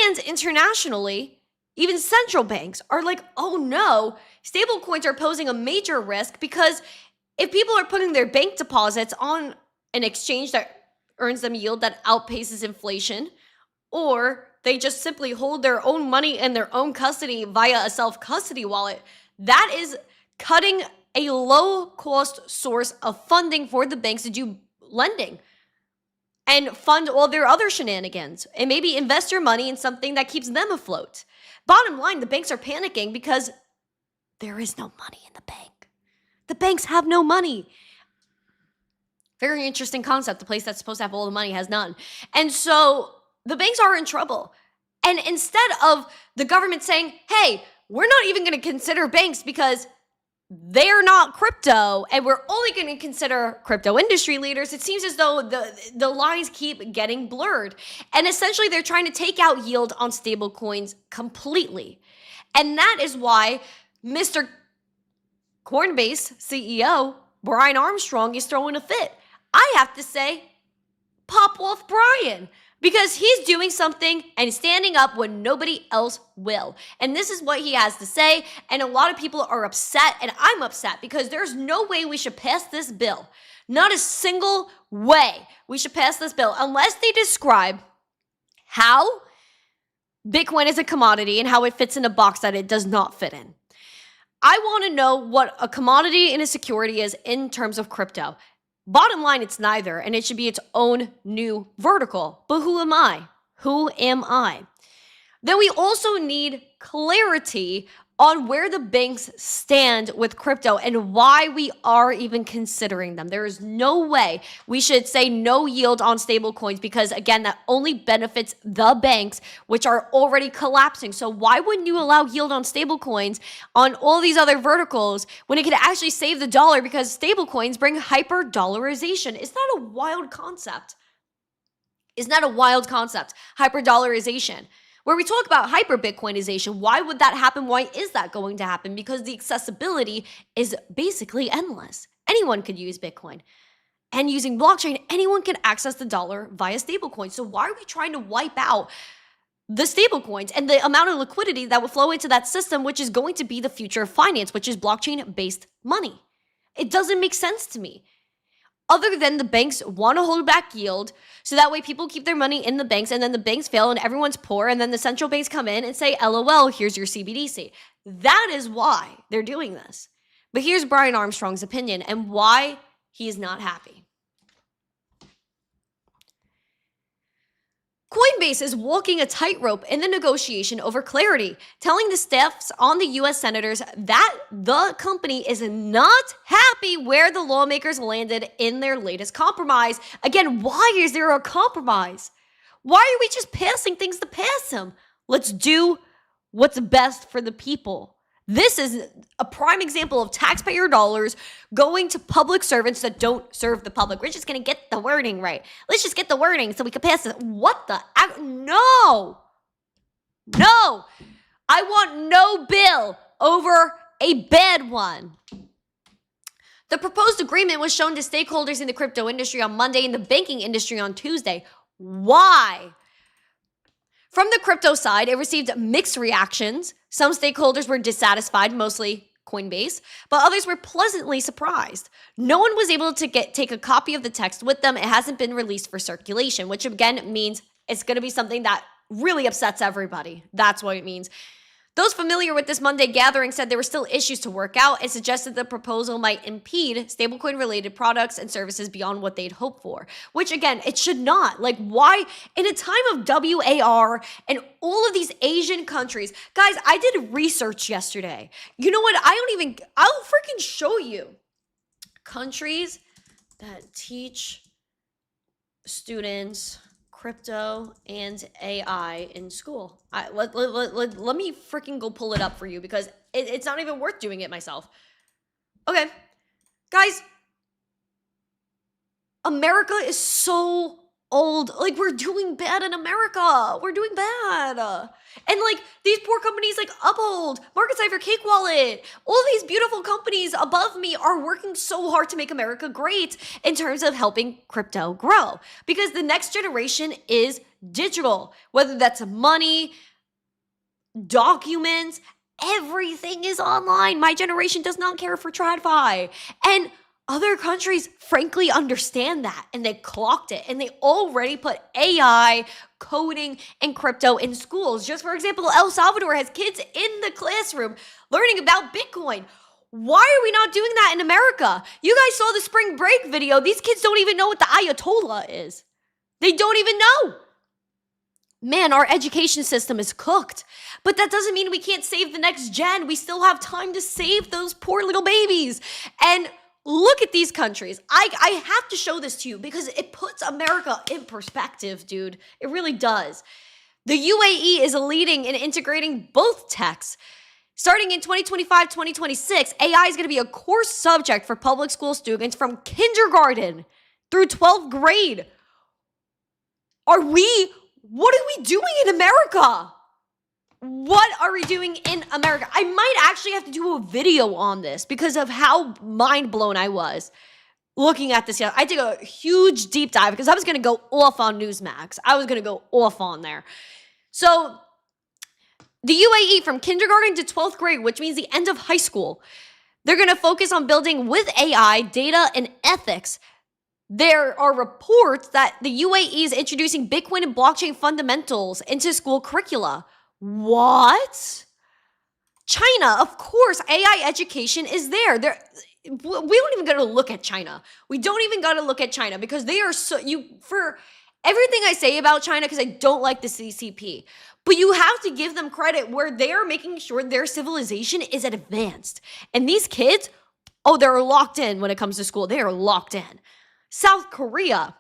S2: and internationally, even central banks are like, oh no, stable coins are posing a major risk because if people are putting their bank deposits on an exchange that earns them yield that outpaces inflation, or they just simply hold their own money in their own custody via a self-custody wallet, that is cutting a low-cost source of funding for the banks to do lending and fund all their other shenanigans and maybe invest your money in something that keeps them afloat. Bottom line, the banks are panicking because there is no money in the bank. The banks have no money. Very interesting concept. The place that's supposed to have all the money has none. And so the banks are in trouble. And instead of the government saying, hey, we're not even going to consider banks because they're not crypto and we're only going to consider crypto industry leaders, it seems as though the lines keep getting blurred. And essentially they're trying to take out yield on stable coins completely. And that is why Mr. Coinbase CEO Brian Armstrong is throwing a fit. I have to say, pop off Brian, because he's doing something and standing up when nobody else will. And this is what he has to say. And a lot of people are upset, and I'm upset because there's no way we should pass this bill. Not a single way we should pass this bill unless they describe how Bitcoin is a commodity and how it fits in a box that it does not fit in. I want to know what a commodity and a security is in terms of crypto. Bottom line, it's neither, and it should be its own new vertical. But who am I? Who am I? Then we also need clarity on where the banks stand with crypto and why we are even considering them. There is no way we should say no yield on stable coins because, again, that only benefits the banks, which are already collapsing. So why wouldn't you allow yield on stable coins on all these other verticals when it could actually save the dollar because stable coins bring hyper-dollarization? Isn't that a wild concept? Isn't that a wild concept? Hyper-dollarization. Where we talk about hyper-Bitcoinization, why would that happen? Why is that going to happen? Because the accessibility is basically endless. Anyone could use Bitcoin. And using blockchain, anyone can access the dollar via stablecoins. So why are we trying to wipe out the stablecoins and the amount of liquidity that would flow into that system, which is going to be the future of finance, which is blockchain-based money? It doesn't make sense to me. other than the banks want to hold back yield so that way people keep their money in the banks and then the banks fail and everyone's poor and then the central banks come in and say, LOL, here's your CBDC. That is why they're doing this. But here's Brian Armstrong's opinion and why he is not happy. Coinbase is walking a tightrope in the negotiation over clarity, telling the staffs on the U.S. senators that the company is not happy where the lawmakers landed in their latest compromise. Again, why is there a compromise? Why are we just passing things to pass them? Let's do what's best for the people. This is a prime example of taxpayer dollars going to public servants that don't serve the public. We're just going to get the wording right. Let's just get the wording so we can pass it. What the? No. No. I want no bill over a bad one. The proposed agreement was shown to stakeholders in the crypto industry on Monday and the banking industry on Tuesday. Why? From the crypto side, it received mixed reactions. Some stakeholders were dissatisfied, mostly Coinbase, but others were pleasantly surprised. No one was able to take a copy of the text with them. It hasn't been released for circulation, which again means it's going to be something that really upsets everybody. That's what it means. Those familiar with this Monday gathering said there were still issues to work out and suggested the proposal might impede stablecoin-related products and services beyond what they'd hoped for, which, again, it should not. Like, why? In a time of WAR and all of these Asian countries, guys, I did research yesterday. You know what? I'll freaking show you. Countries that teach students crypto and AI in school. Let me freaking go pull it up for you because it's not even worth doing it myself. Okay, guys, America is so old. Like, we're doing bad in America. We're doing bad. And like these poor companies like Uphold, Cipher, Cake Wallet, all these beautiful companies above me are working so hard to make America great in terms of helping crypto grow. Because the next generation is digital, whether that's money, documents, everything is online. My generation does not care for TradFi. And other countries frankly understand that and they clocked it and they already put AI, coding, and crypto in schools. Just for example, El Salvador has kids in the classroom learning about Bitcoin. Why are we not doing that in America? You guys saw the spring break video. These kids don't even know what the Ayatollah is. They don't even know. Man, our education system is cooked. But that doesn't mean we can't save the next gen. We still have time to save those poor little babies. And look at these countries. I have to show this to you because it puts America in perspective, dude. It really does. The UAE is leading in integrating both techs. Starting in 2025-2026, AI is going to be a core subject for public school students from kindergarten through 12th grade. What are we doing in America? What are we doing in America? I might actually have to do a video on this because of how mind blown I was looking at this. I did a huge deep dive because I was going to go off on Newsmax. I was going to go off on there. So the UAE from kindergarten to 12th grade, which means the end of high school, they're going to focus on building with AI, data, and ethics. There are reports that the UAE is introducing Bitcoin and blockchain fundamentals into school curricula. What? China, of course, AI education is there. We don't even got to look at China. We don't even got to look at China because they are for everything I say about China, because I don't like the CCP, but you have to give them credit where they are making sure their civilization is advanced. And these kids, they're locked in when it comes to school. They are locked in. South Korea,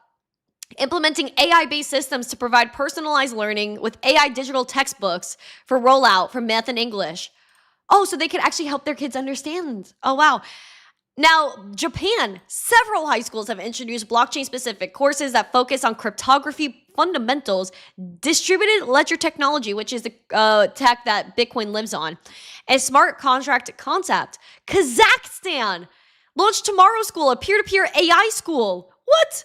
S2: implementing AI-based systems to provide personalized learning with AI digital textbooks for rollout for math and English. So they could actually help their kids understand. Oh, wow. Now, Japan, several high schools have introduced blockchain-specific courses that focus on cryptography fundamentals, distributed ledger technology, which is the tech that Bitcoin lives on, and smart contract concept. Kazakhstan launched Tomorrow School, a peer-to-peer AI school. What?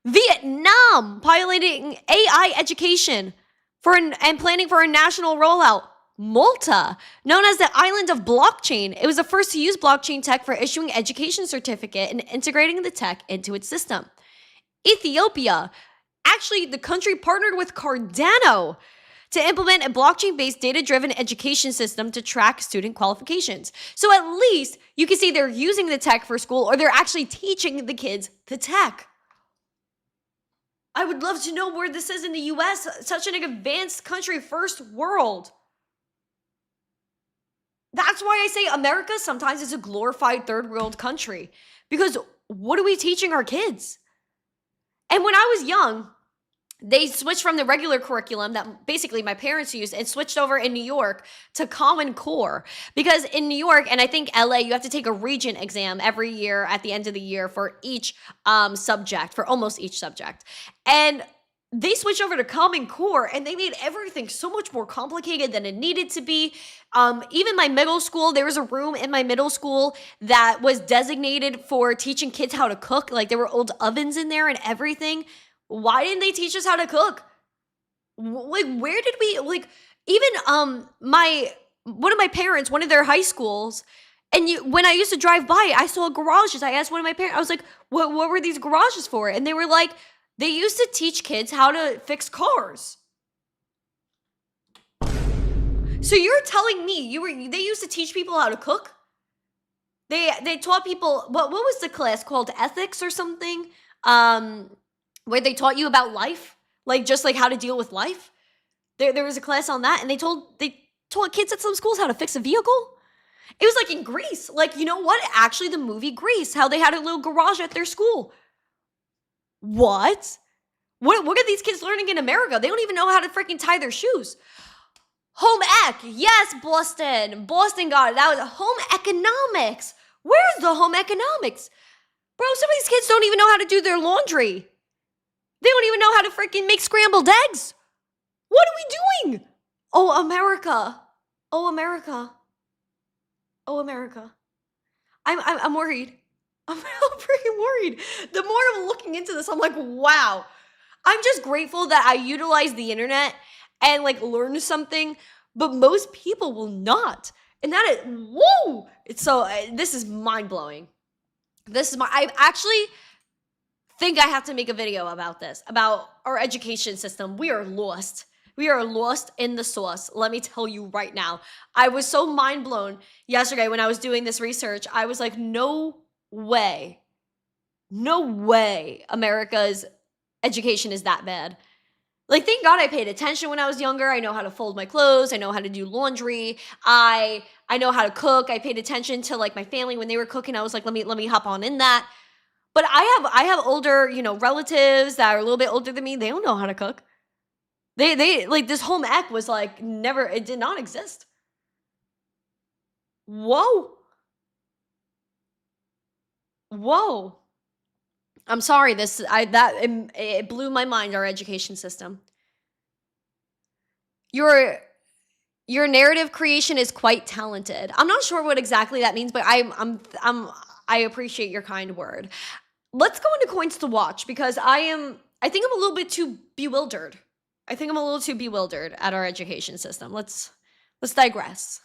S2: Vietnam piloting AI education and planning for a national rollout. Malta, known as the island of blockchain. It was the first to use blockchain tech for issuing education certificate and integrating the tech into its system. Ethiopia, actually the country partnered with Cardano to implement a blockchain-based data-driven education system to track student qualifications. So at least you can see they're using the tech for school, or they're actually teaching the kids the tech. I would love to know where this is in the US, such an advanced country, first world. That's why I say America sometimes is a glorified third world country, because what are we teaching our kids? And when I was young, they switched from the regular curriculum that basically my parents used and switched over in New York to Common Core. Because in New York, and I think LA, you have to take a Regent exam every year at the end of the year for each subject, for almost each subject. And they switched over to Common Core, and they made everything so much more complicated than it needed to be. Even my middle school, there was a room in my middle school that was designated for teaching kids how to cook. Like, there were old ovens in there and everything. Why didn't they teach us how to cook? Like, where did we, like, even one of my parents, one of their high schools, and when I used to drive by, I saw garages. I asked one of my parents, I was like, what were these garages for? And they were like, they used to teach kids how to fix cars. So you're telling me they used to teach people how to cook? They taught people, what was the class called? Ethics or something? Where they taught you about life, like just like how to deal with life. There was a class on that, and they taught kids at some schools how to fix a vehicle. It was like in Greece, like, you know what? Actually, the movie Grease, how they had a little garage at their school. What are these kids learning in America? They don't even know how to freaking tie their shoes. Home ec, yes, Boston got it. That was home economics. Where's the home economics, bro? Some of these kids don't even know how to do their laundry. They don't even know how to freaking make scrambled eggs. What are we doing? Oh, America. Oh, America. Oh, America. I'm worried. I'm freaking worried. The more I'm looking into this, I'm like, wow. I'm just grateful that I utilize the internet and like learn something, but most people will not. And that is, whoa. It's so, this is mind blowing. I actually think I have to make a video about this, about our education system. We are lost. We are lost in the sauce. Let me tell you right now. I was so mind blown yesterday when I was doing this research. I was like, no way America's education is that bad. Like, thank God I paid attention when I was younger. I know how to fold my clothes. I know how to do laundry. I know how to cook. I paid attention to like my family when they were cooking. I was like, let me hop on in that. But I have older, relatives that are a little bit older than me. They don't know how to cook. They like, this home ec was like it did not exist. Whoa. I'm sorry, it blew my mind, our education system. Your narrative creation is quite talented. I'm not sure what exactly that means, but I appreciate your kind word. Let's go into coins to watch, because I think I'm a little bit too bewildered. I think I'm a little too bewildered at our education system. Let's digress.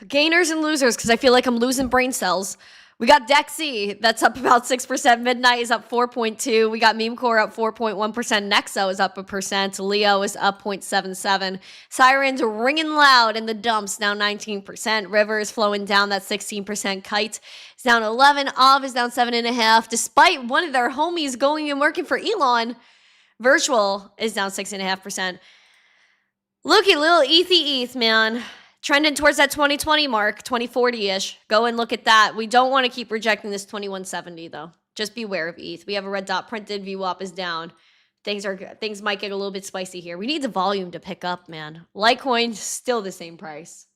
S2: Gainers and losers, because I feel like I'm losing brain cells. We got Dexy, that's up about 6%. Midnight is up 4.2%. We got Memecore up 4.1%. Nexo is up 1%. Leo is up 0.77%. Sirens ringing loud in the dumps, down 19%. River is flowing down, that's 16%. Kite is down 11%. Av is down 7.5%. Despite one of their homies going and working for Elon, Virtual is down 6.5%. Looky, little ETH, man. Trending towards that 2020 mark, 2040-ish. Go and look at that. We don't want to keep rejecting this 2170, though. Just beware of ETH. We have a red dot printed. VWAP is down. Things might get a little bit spicy here. We need the volume to pick up, man. Litecoin, still the same price.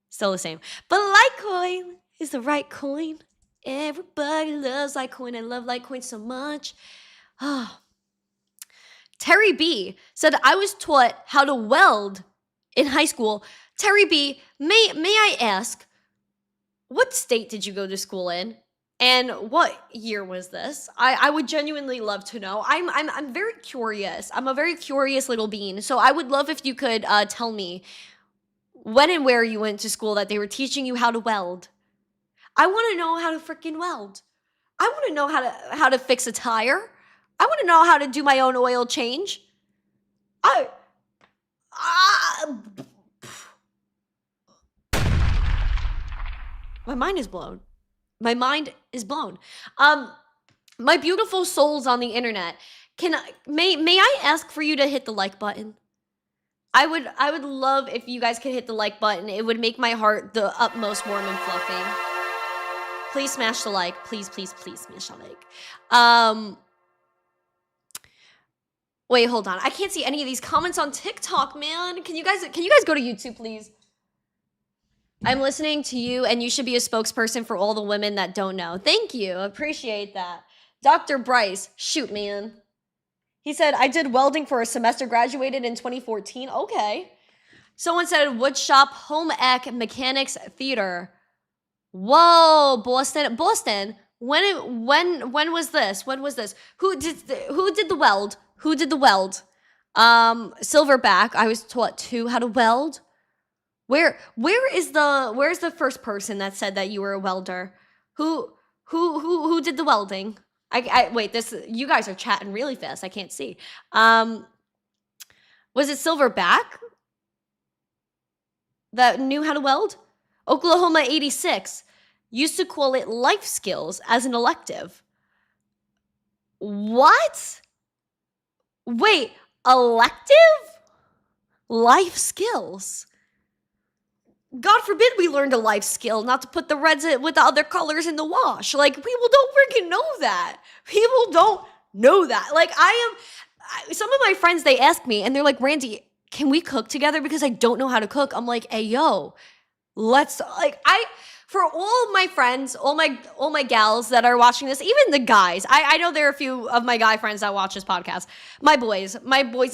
S2: Still the same. But Litecoin is the right coin. Everybody loves Litecoin. I love Litecoin so much. Terry B said, I was taught how to weld in high school. Terry B, may I ask, what state did you go to school in? And what year was this? I would genuinely love to know. I'm very curious. I'm a very curious little bean. So I would love if you could tell me when and where you went to school that they were teaching you how to weld. I want to know how to freaking weld. I want to know how to fix a tire. I want to know how to do my own oil change. My mind is blown. My mind is blown. My beautiful souls on the internet, may I ask for you to hit the like button? I would love if you guys could hit the like button. It would make my heart the utmost warm and fluffy. Please smash the like. Please, please, please smash the like. Wait, hold on. I can't see any of these comments on TikTok, man. Can you guys go to YouTube, please? I'm listening to you, and you should be a spokesperson for all the women that don't know. Thank you. Appreciate that. Dr. Bryce, shoot, man. He said, I did welding for a semester, graduated in 2014. Okay. Someone said woodshop, home ec, mechanics, theater. Whoa, Boston. When was this? When was this? Who did the weld? Who did the weld? Silverback. I was taught too how to weld. Where's the first person that said that you were a welder? Who did the welding? I wait, you guys are chatting really fast. I can't see. Was it Silverback that knew how to weld? Oklahoma 86 used to call it life skills as an elective. What? Wait, elective? Life skills? God forbid we learned a life skill not to put the reds with the other colors in the wash. Like, people don't freaking know that. People don't know that. Like, some of my friends, they ask me, and they're like, Randy, can we cook together? Because I don't know how to cook. I'm like, hey, yo, for all my friends, all my gals that are watching this, even the guys, I know there are a few of my guy friends that watch this podcast. My boys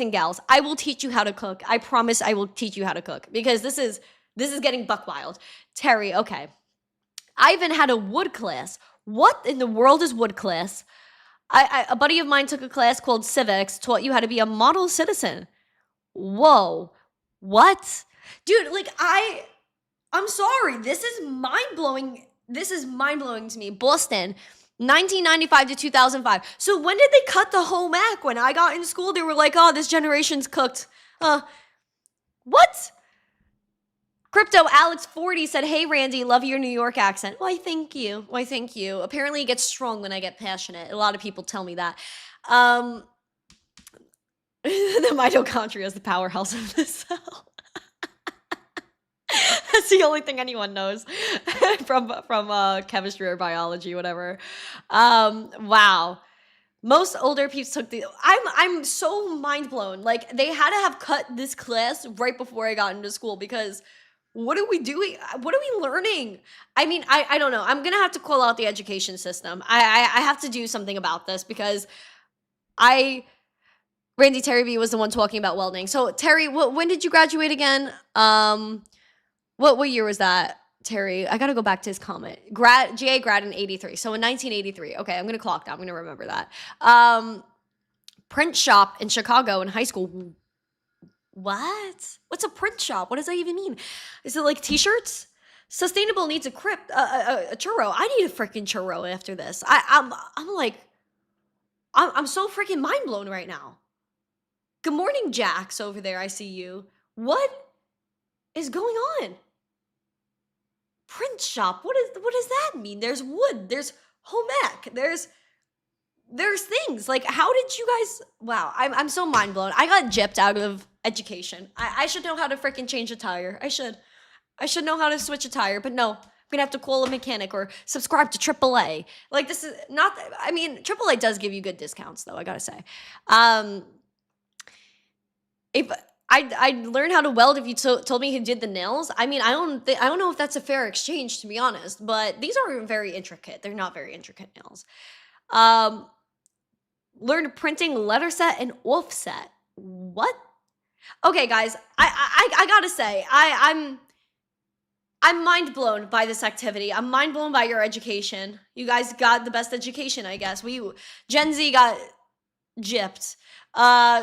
S2: and gals, I will teach you how to cook. I promise I will teach you how to cook, because this is getting buck wild. Terry, okay. Ivan had a wood class. What in the world is wood class? A buddy of mine took a class called Civics, taught you how to be a model citizen. Whoa. What? Dude, like, I'm sorry. This is mind-blowing. This is mind-blowing to me. Boston, 1995 to 2005. So when did they cut the home ec? When I got in school, they were like, oh, this generation's cooked. What? Crypto Alex 40 said, hey, Randy, love your New York accent. Why, thank you. Why, thank you. Apparently it gets strong when I get passionate. A lot of people tell me that. The mitochondria is the powerhouse of the cell. That's the only thing anyone knows from chemistry or biology, whatever. Wow. Most older peeps took I'm so mind blown. Like, they had to have cut this class right before I got into school, because what are we doing? What are we learning? I mean, I don't know. I'm going to have to call out the education system. I have to do something about this, because Randy Terry B was the one talking about welding. So Terry, when did you graduate again? What year was that, Terry? I got to go back to his comment. GA grad in 83. So in 1983. Okay, I'm going to clock that. I'm going to remember that. Print shop in Chicago in high school. What? What's a print shop? What does that even mean? Is it like t-shirts? Sustainable needs a churro. I need a freaking churro after this. I'm so freaking mind blown right now. Good morning, Jax over there. I see you. What is going on? Print shop. What does that mean? There's wood. There's home ec. There's things. Like, how did you guys? Wow, I'm so mind blown. I got gypped out of education. I should know how to freaking change a tire. I should know how to switch a tire, but no. I'm gonna have to call a mechanic or subscribe to AAA. Like, this is not. I mean, AAA does give you good discounts, though. I gotta say. If I learned how to weld if you told me who did the nails. I mean, I don't know if that's a fair exchange, to be honest, but these aren't very intricate. They're not very intricate nails. Learned printing letter set and offset. What? Okay, guys, I gotta say, I I'm mind blown by this activity. I'm mind blown by your education. You guys got the best education, I guess. Gen Z got gypped.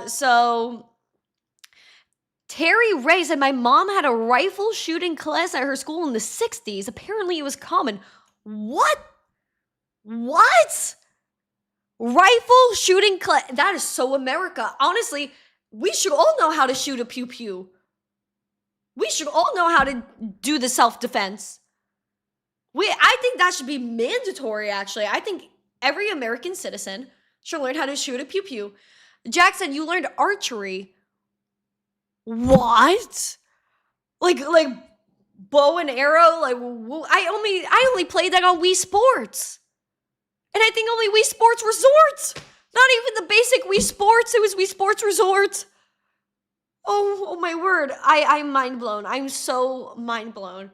S2: So Terry Ray said, my mom had a rifle shooting class at her school in the 60s. Apparently it was common. What? What? Rifle shooting class? That is so America. Honestly, we should all know how to shoot a pew pew. We should all know how to do the self-defense. I think that should be mandatory, actually. I think every American citizen should learn how to shoot a pew pew. Jack said, you learned archery. What? Like bow and arrow? Like, I only played that on Wii Sports. And I think only Wii Sports Resort. Not even the basic Wii Sports. It was Wii Sports Resort. Oh my word. I'm mind blown. I'm so mind blown.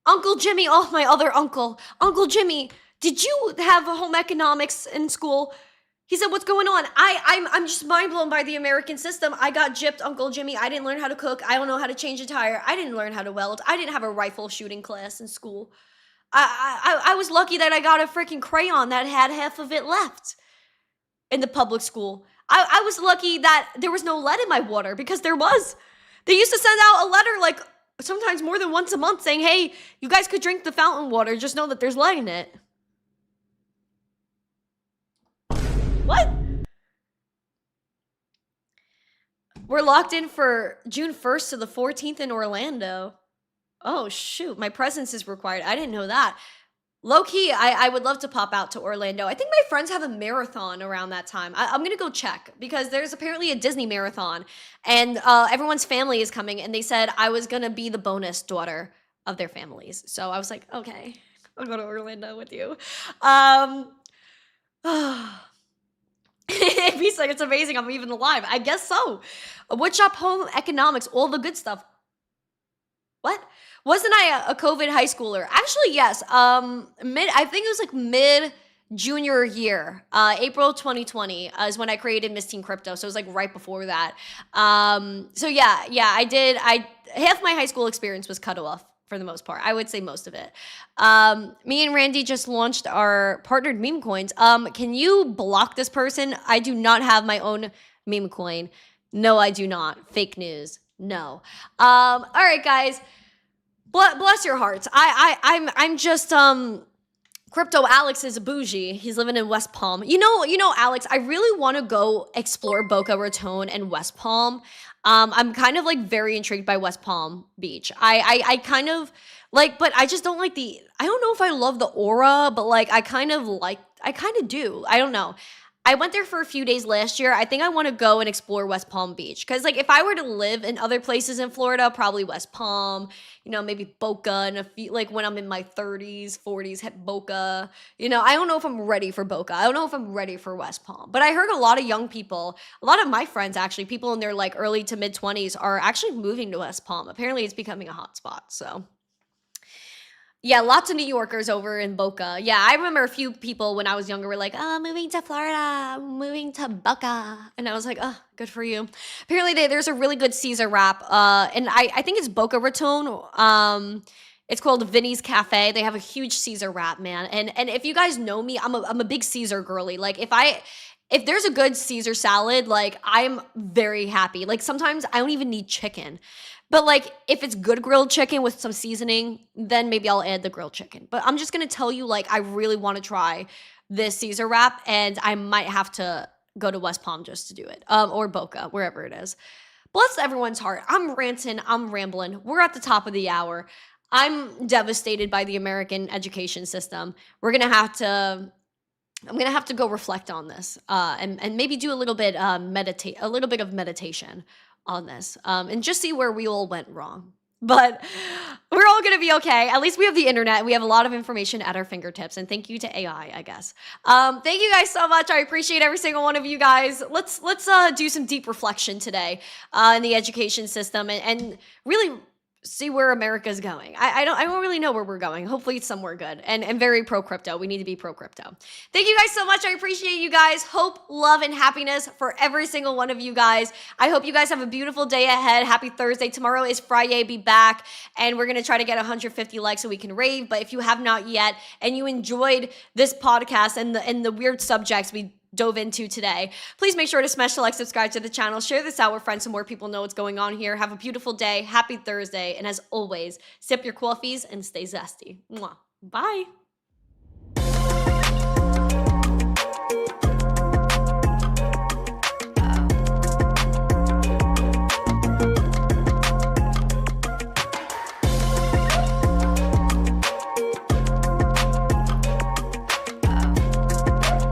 S2: Uncle Jimmy, oh, my other uncle. Uncle Jimmy, did you have home economics in school? He said, what's going on? I'm just mind blown by the American system. I got gypped, Uncle Jimmy. I didn't learn how to cook. I don't know how to change a tire. I didn't learn how to weld. I didn't have a rifle shooting class in school. I was lucky that I got a freaking crayon that had half of it left in the public school. I was lucky that there was no lead in my water, because there was. They used to send out a letter like sometimes more than once a month saying, hey, you guys could drink the fountain water. Just know that there's lead in it. What? We're locked in for June 1st to the 14th in Orlando. Oh, shoot. My presence is required. I didn't know that. Low-key, I would love to pop out to Orlando. I think my friends have a marathon around that time. I'm going to go check, because there's apparently a Disney marathon, and everyone's family is coming, and they said I was going to be the bonus daughter of their families. So I was like, okay, I'll go to Orlando with you. He's like, it's amazing I'm even alive. I guess so. Woodshop, home economics, all the good stuff. What? Wasn't I a COVID high schooler? Actually, yes. I think it was like mid junior year, April 2020 is when I created missteencrypto. So it was like right before that. So yeah, I did. Half my high school experience was cut off for the most part. I would say most of it. Me and Randy just launched our partnered meme coins. Can you block this person? I do not have my own meme coin. No, I do not. Fake news. No. All right, guys. Bless your hearts. I'm just Crypto Alex is a bougie. He's living in West Palm. You know, Alex, I really want to go explore Boca Raton and West Palm. I'm kind of like very intrigued by West Palm Beach. I kind of like, but I just don't like I don't know if I love the aura, but like I kind of do. I don't know. I went there for a few days last year. I think I want to go and explore West Palm Beach. Because, like, if I were to live in other places in Florida, probably West Palm, maybe Boca, and like when I'm in my 30s, 40s, hit Boca. I don't know if I'm ready for Boca. I don't know if I'm ready for West Palm. But I heard a lot of young people, a lot of my friends, actually, people in their, like, early to mid-20s are actually moving to West Palm. Apparently, it's becoming a hot spot, so... Yeah, lots of New Yorkers over in Boca. Yeah, I remember a few people when I was younger were like, oh, moving to Florida, moving to Boca. And I was like, oh, good for you. Apparently, there's a really good Caesar wrap. And I think it's Boca Raton. It's called Vinny's Cafe. They have a huge Caesar wrap, man. And if you guys know me, I'm a big Caesar girly. Like, if there's a good Caesar salad, like, I'm very happy. Like, sometimes I don't even need chicken. But, like, if it's good grilled chicken with some seasoning, then maybe I'll add the grilled chicken. But I'm just going to tell you, like, I really want to try this Caesar wrap, and I might have to go to West Palm just to do it. Or Boca, wherever it is. Bless everyone's heart. I'm ranting. I'm rambling. We're at the top of the hour. I'm devastated by the American education system. I'm going to have to go reflect on this and maybe do a little bit of meditation on this and just see where we all went wrong. But we're all going to be okay. At least we have the internet. We have a lot of information at our fingertips. And thank you to AI, I guess. Thank you guys so much. I appreciate every single one of you guys. Let's do some deep reflection today in the education system and really see where America's going. I don't really know where we're going. Hopefully it's somewhere good and very pro crypto. We need to be pro crypto. Thank you guys so much. I appreciate you guys. Hope, love, and happiness for every single one of you guys. I hope you guys have a beautiful day ahead. Happy Thursday. Tomorrow is Friday. Be back and we're going to try to get 150 likes so we can rave. But if you have not yet and you enjoyed this podcast and the weird subjects we dove into today, please make sure to smash the like, subscribe to the channel, share this out with friends so more people know what's going on here. Have a beautiful day. Happy Thursday. And as always, sip your coffees and stay zesty. Mwah. Bye.